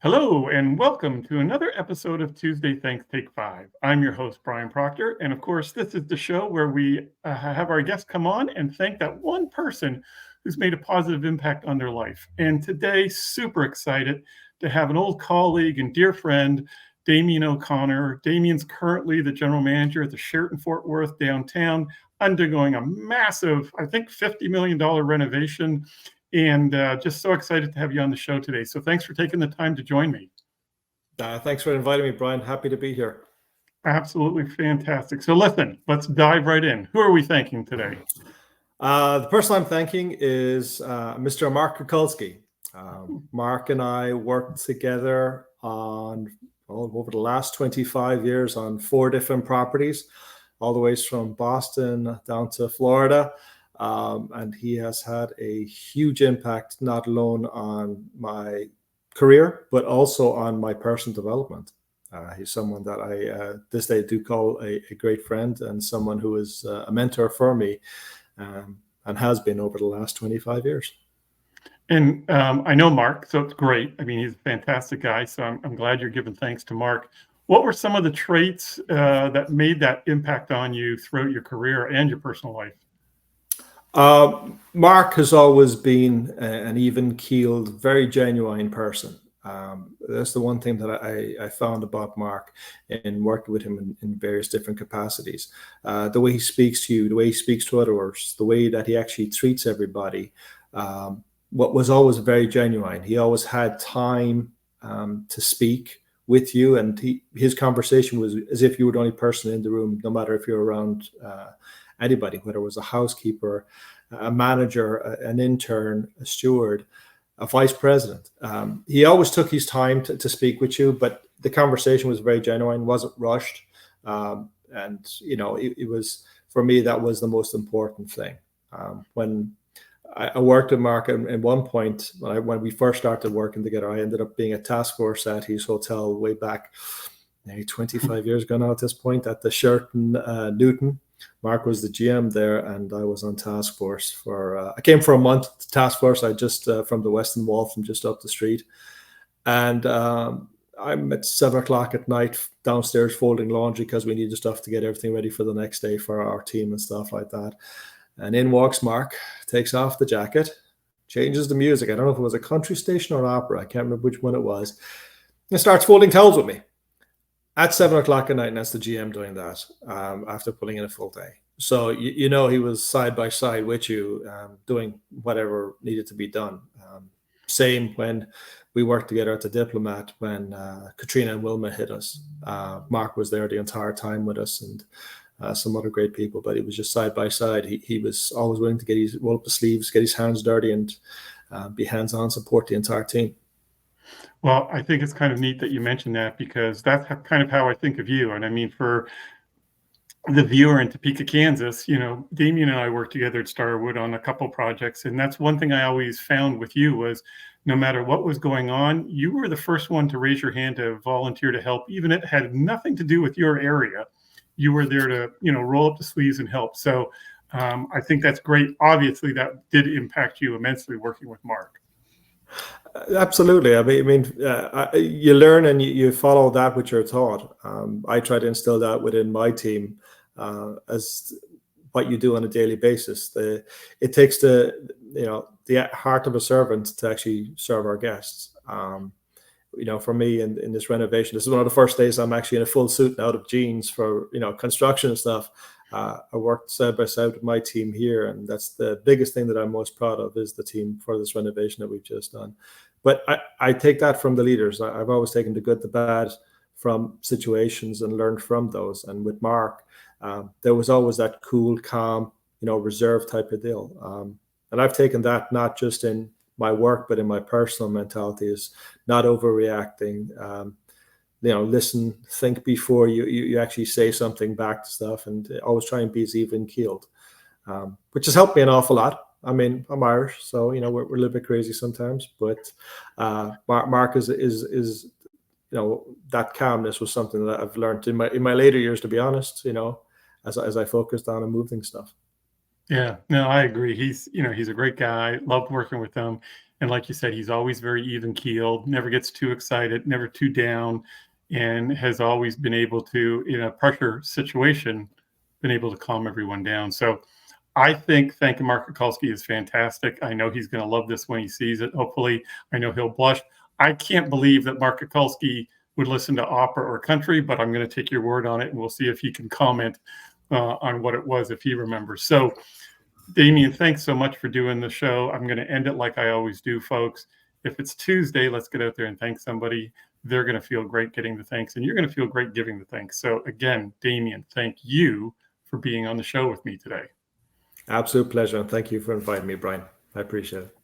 Hello, and welcome to another episode of Tuesday Thanks Take Five. I'm your host, Brian Proctor. And of course, this is the show where we have our guests come on and thank that one person who's made a positive impact on their life. And today, super excited to have an old colleague and dear friend, Damien O'Connor. Damien's currently the general manager at the Sheraton Fort Worth downtown, undergoing a massive, I think, $50 million renovation, and just so excited to have you on the show today. So thanks for taking the time to join me. Thanks for inviting me, Brian. Happy to be here. Absolutely fantastic. So listen, let's dive right in. Who are we thanking today? The person I'm thanking is Mr. Mark Kukulski. Mark and I worked together on over the last 25 years on 4 different properties, all the ways from Boston down to Florida. And he has had a huge impact, not alone on my career, but also on my personal development. He's someone that I this day do call a great friend and someone who is a mentor for me and has been over the last 25 years. And I know Mark, so it's great. I mean, he's a fantastic guy, so I'm glad you're giving thanks to Mark. What were some of the traits that made that impact on you throughout your career and your personal life? Mark has always been an even-keeled, very genuine person. That's the one thing that I found about Mark in working with him in various different capacities. The way he speaks to you, the way he speaks to others, the way that he actually treats everybody, what was always very genuine. He always had time to speak with you, and his conversation was as if you were the only person in the room, no matter if you're around anybody, whether it was a housekeeper, a manager, an intern, a steward, a vice president. He always took his time to speak with you, but the conversation was very genuine, wasn't rushed. And, it was, for me, that was the most important thing. When I worked with Mark at one point, when we first started working together, I ended up being a task force at his hotel way back, maybe 25 years ago now at this point, at the Sheraton Newton. Mark was the GM there, and I was on task force for. I came for a month to task force. I just from the Western Wall, from just up the street, and I'm at 7 o'clock at night downstairs folding laundry because we needed stuff to get everything ready for the next day for our team and stuff like that. And in walks Mark, takes off the jacket, changes the music. I don't know if it was a country station or an opera. I can't remember which one it was. And starts folding towels with me at 7 o'clock at night, and that's the GM doing that after putting in a full day. So, he was side by side with you doing whatever needed to be done. Same when we worked together at the Diplomat when Katrina and Wilma hit us. Mark was there the entire time with us and some other great people, but it was just side by side. He was always willing to roll up the sleeves, get his hands dirty, and be hands-on, support the entire team. Well, I think it's kind of neat that you mentioned that, because that's kind of how I think of you. And I mean, for the viewer in Topeka, Kansas, Damien and I worked together at Starwood on a couple projects. And that's one thing I always found with you was no matter what was going on, you were the first one to raise your hand to volunteer to help, even if it had nothing to do with your area. You were there to, roll up the sleeves and help. So I think that's great. Obviously, that did impact you immensely working with Mark. Absolutely. I mean, you learn and you follow that which you're taught. I try to instill that within my team as what you do on a daily basis. It takes the heart of a servant to actually serve our guests. For me in this renovation, this is one of the first days I'm actually in a full suit and out of jeans for construction and stuff. I worked side by side with my team here, and that's the biggest thing that I'm most proud of is the team for this renovation that we've just done. But I take that from the leaders. I've always taken the good, the bad from situations and learned from those. And with Mark, there was always that cool, calm, reserve type of deal. And I've taken that not just in my work, but in my personal mentality is not overreacting. Listen, think before you actually say something back to stuff, and always try and be as even keeled, which has helped me an awful lot. I mean, I'm Irish, so we're a little bit crazy sometimes, but Mark is that calmness was something that I've learned in my later years, to be honest. As I focused on and moving stuff. Yeah, no, I agree. He's a great guy. Loved working with him. And like you said, he's always very even keeled, never gets too excited, never too down, and has always been able to, in a pressure situation, been able to calm everyone down. So I think thanking Mark Kukulski is fantastic. I know he's going to love this when he sees it. Hopefully, I know he'll blush. I can't believe that Mark Kukulski would listen to opera or country, but I'm going to take your word on it, and we'll see if he can comment on what it was if he remembers. So, Damien, thanks so much for doing the show. I'm going to end it like I always do, folks. If it's Tuesday, let's get out there and thank somebody. They're going to feel great getting the thanks, and you're going to feel great giving the thanks. So, again, Damien, thank you for being on the show with me today. Absolute pleasure. And thank you for inviting me, Brian. I appreciate it.